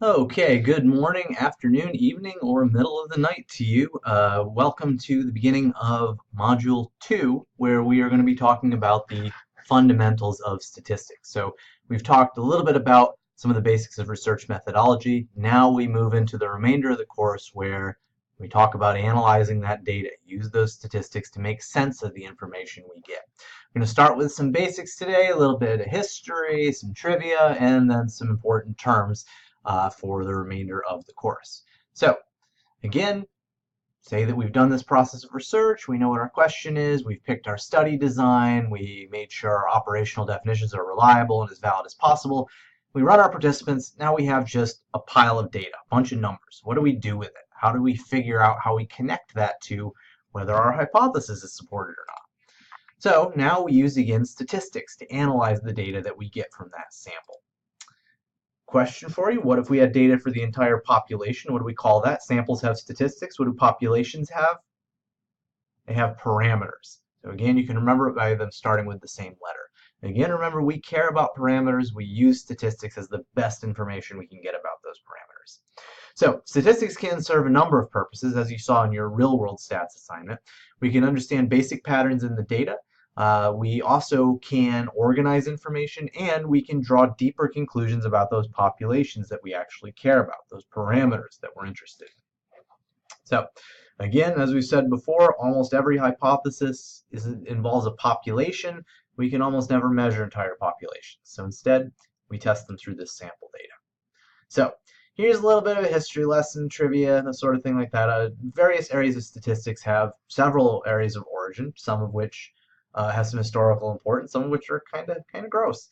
Okay, good morning, afternoon, evening, or middle of the night to you. Welcome to the beginning of Module 2, where we are going to be talking about the fundamentals of statistics. So we've talked a little bit about some of the basics of research methodology. Now we move into the remainder of the course where we talk about analyzing that data, use those statistics to make sense of the information we get. We're going to start with some basics today, a little bit of history, some trivia, and then some important terms for the remainder of the course. So again, say that we've done this process of research, we know what our question is, we've picked our study design, we made sure our operational definitions are reliable and as valid as possible. We run our participants, now we have just a pile of data, a bunch of numbers. What do we do with it? How do we figure out how we connect that to whether our hypothesis is supported or not? So now we use, again, statistics to analyze the data that we get from that sample. Question for you. What if we had data for the entire population? What do we call that? Samples have statistics. What do populations have? They have parameters. So again, you can remember it by them starting with the same letter. Again, remember, we care about parameters. We use statistics as the best information we can get about those parameters. So statistics can serve a number of purposes, as you saw in your real-world stats assignment. We can understand basic patterns in the data. We also can organize information, and we can draw deeper conclusions about those populations that we actually care about, those parameters that we're interested in. So again, as we said before, almost every hypothesis involves a population. We can almost never measure entire populations. So instead, we test them through this sample data. So here's a little bit of a history lesson, trivia, the sort of thing like that. Various areas of statistics have several areas of origin, some of which have some historical importance, some of which are kind of gross.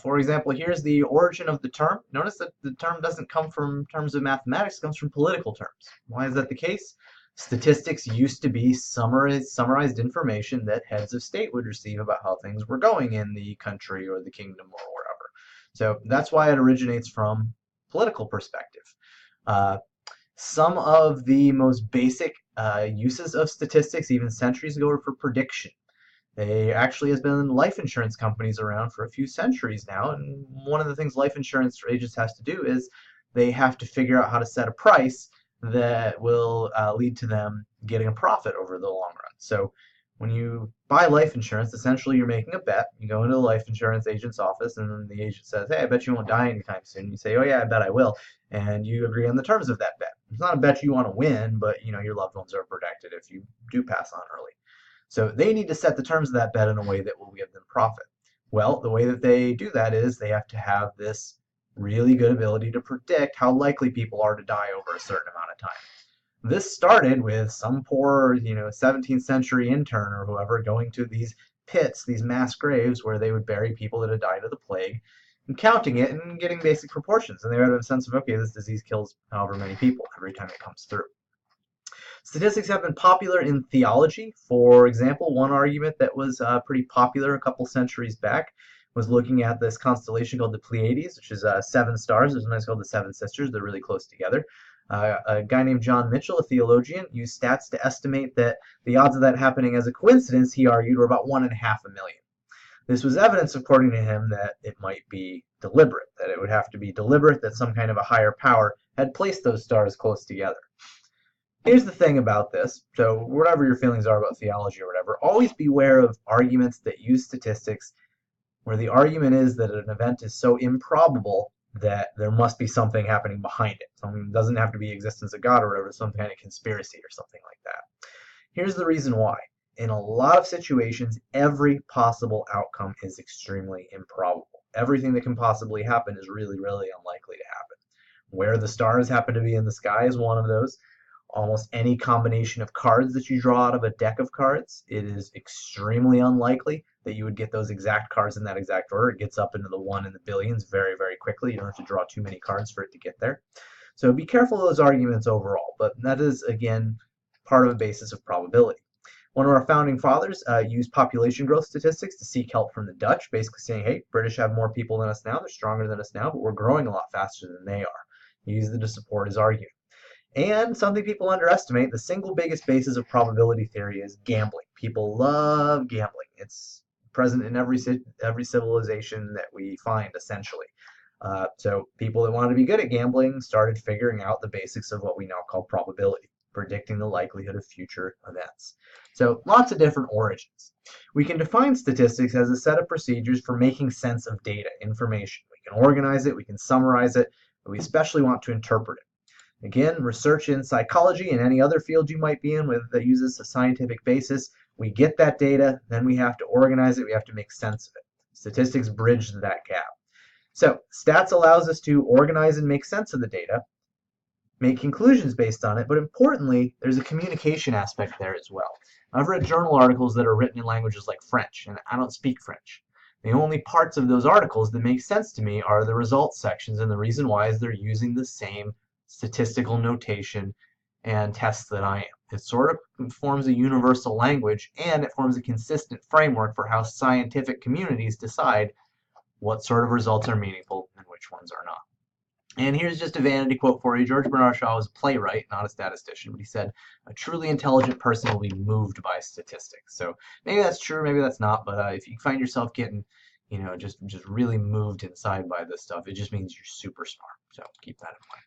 For example, here's the origin of the term. Notice that the term doesn't come from terms of mathematics, it comes from political terms. Why is that the case? Statistics used to be summarized information that heads of state would receive about how things were going in the country or the kingdom or wherever. So that's why it originates from political perspective. Some of the most basic uses of statistics, even centuries ago, were for prediction. There actually has been life insurance companies around for a few centuries now, and one of the things life insurance agents has to do is they have to figure out how to set a price that will lead to them getting a profit over the long run. So when you buy life insurance, essentially you're making a bet. You go into the life insurance agent's office, and then the agent says, "Hey, I bet you won't die anytime soon." You say, "Oh yeah, I bet I will," and you agree on the terms of that bet. It's not a bet you want to win, but your loved ones are protected if you do pass on early. So they need to set the terms of that bet in a way that will give them profit. Well, the way that they do that is they have to have this really good ability to predict how likely people are to die over a certain amount of time. This started with some poor, 17th century intern or whoever going to these pits, these mass graves where they would bury people that had died of the plague, and counting it and getting basic proportions. And they would have a sense of, okay, this disease kills however many people every time it comes through. Statistics have been popular in theology. For example, one argument that was pretty popular a couple centuries back was looking at this constellation called the Pleiades, which is 7 stars. There's one called the Seven Sisters. They're really close together. A guy named John Mitchell, a theologian, used stats to estimate that the odds of that happening as a coincidence, he argued, were about 1.5 million. This was evidence, according to him, that it might be deliberate, that it would have to be deliberate, that some kind of a higher power had placed those stars close together. Here's the thing about this. So whatever your feelings are about theology or whatever, always beware of arguments that use statistics where the argument is that an event is so improbable that there must be something happening behind it. Something doesn't have to be existence of God or whatever, some kind of conspiracy or something like that. Here's the reason why. In a lot of situations, every possible outcome is extremely improbable. Everything that can possibly happen is really, really unlikely to happen. Where the stars happen to be in the sky is one of those. Almost any combination of cards that you draw out of a deck of cards, it is extremely unlikely that you would get those exact cards in that exact order. It gets up into the one in the billions very, very quickly. You don't have to draw too many cards for it to get there. So be careful of those arguments overall, but that is, again, part of a basis of probability. One of our founding fathers used population growth statistics to seek help from the Dutch, basically saying, hey, British have more people than us now, they're stronger than us now, but we're growing a lot faster than they are. He used it to support his argument. And something people underestimate, the single biggest basis of probability theory is gambling. People love gambling. It's present in every civilization that we find, essentially. So people that wanted to be good at gambling started figuring out the basics of what we now call probability, predicting the likelihood of future events. So lots of different origins. We can define statistics as a set of procedures for making sense of data, information. We can organize it, we can summarize it, but we especially want to interpret it. Again, research in psychology and any other field you might be in that uses a scientific basis, we get that data, then we have to organize it, we have to make sense of it. Statistics bridge that gap. So stats allows us to organize and make sense of the data, make conclusions based on it, but importantly, there's a communication aspect there as well. I've read journal articles that are written in languages like French, and I don't speak French. The only parts of those articles that make sense to me are the results sections, and the reason why is they're using the same statistical notation and tests that I am. It sort of forms a universal language, and it forms a consistent framework for how scientific communities decide what sort of results are meaningful and which ones are not. And here's just a vanity quote for you. George Bernard Shaw was a playwright, not a statistician, but he said, "A truly intelligent person will be moved by statistics." So maybe that's true, maybe that's not, but if you find yourself getting, just really moved inside by this stuff, it just means you're super smart. So keep that in mind.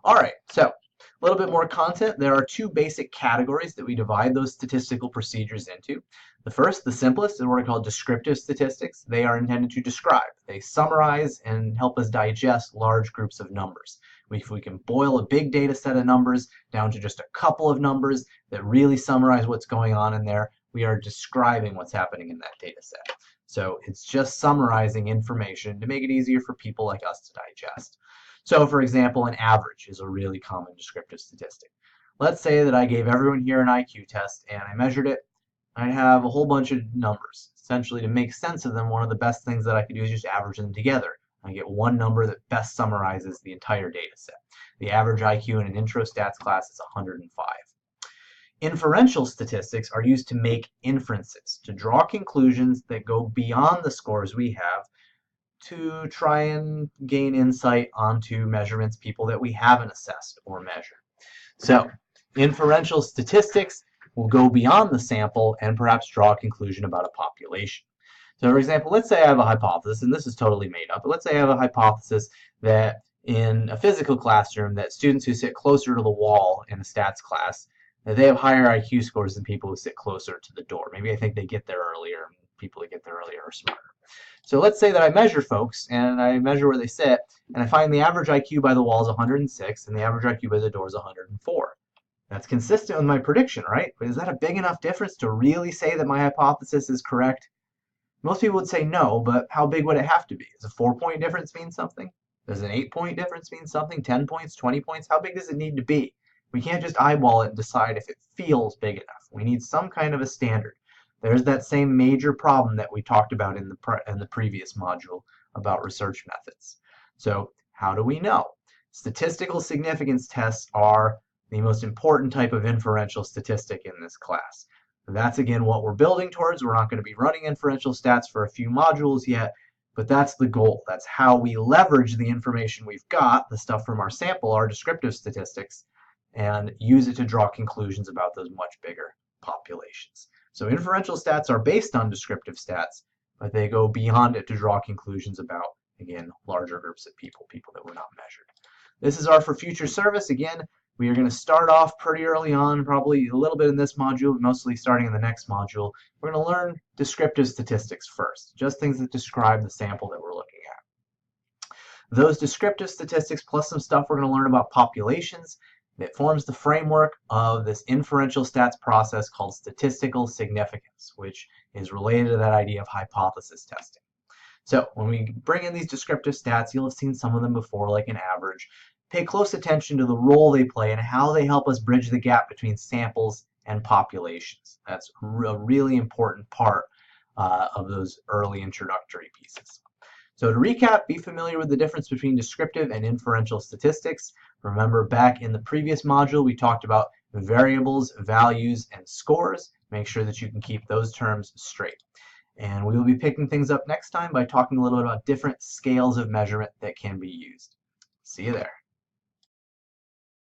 All right, so a little bit more content. There are two basic categories that we divide those statistical procedures into. The first, the simplest, is what are called descriptive statistics. They are intended to describe. They summarize and help us digest large groups of numbers. If we can boil a big data set of numbers down to just a couple of numbers that really summarize what's going on in there, we are describing what's happening in that data set. So it's just summarizing information to make it easier for people like us to digest. So for example, an average is a really common descriptive statistic. Let's say that I gave everyone here an IQ test and I measured it. I'd have a whole bunch of numbers. Essentially, to make sense of them, one of the best things that I could do is just average them together. I get one number that best summarizes the entire data set. The average IQ in an intro stats class is 105. Inferential statistics are used to make inferences, to draw conclusions that go beyond the scores we have, to try and gain insight onto measurements, people that we haven't assessed or measured. So inferential statistics will go beyond the sample and perhaps draw a conclusion about a population. So for example, let's say I have a hypothesis, and this is totally made up, but let's say I have a hypothesis that in a physical classroom that students who sit closer to the wall in a stats class, that they have higher IQ scores than people who sit closer to the door. Maybe I think they get there earlier, and people that get there earlier are smarter. So let's say that I measure folks, and I measure where they sit, and I find the average IQ by the wall is 106, and the average IQ by the door is 104. That's consistent with my prediction, right? But is that a big enough difference to really say that my hypothesis is correct? Most people would say no, but how big would it have to be? Does a 4-point difference mean something? Does an 8-point difference mean something? 10 points, 20 points? How big does it need to be? We can't just eyeball it and decide if it feels big enough. We need some kind of a standard. There's that same major problem that we talked about in the previous module about research methods. So how do we know? Statistical significance tests are the most important type of inferential statistic in this class. That's again what we're building towards. We're not going to be running inferential stats for a few modules yet, but that's the goal. That's how we leverage the information we've got, the stuff from our sample, our descriptive statistics, and use it to draw conclusions about those much bigger populations. So inferential stats are based on descriptive stats, but they go beyond it to draw conclusions about, again, larger groups of people that were not measured. This is our for future service. Again, we are going to start off pretty early on, probably a little bit in this module, mostly starting in the next module. We're going to learn descriptive statistics first, just things that describe the sample that we're looking at. Those descriptive statistics plus some stuff we're going to learn about populations that forms the framework of this inferential stats process called statistical significance, which is related to that idea of hypothesis testing. So when we bring in these descriptive stats, you'll have seen some of them before, like an average. Pay close attention to the role they play and how they help us bridge the gap between samples and populations. That's a really important part of those early introductory pieces. So to recap, be familiar with the difference between descriptive and inferential statistics. Remember, back in the previous module, we talked about variables, values, and scores. Make sure that you can keep those terms straight. And we will be picking things up next time by talking a little bit about different scales of measurement that can be used. See you there.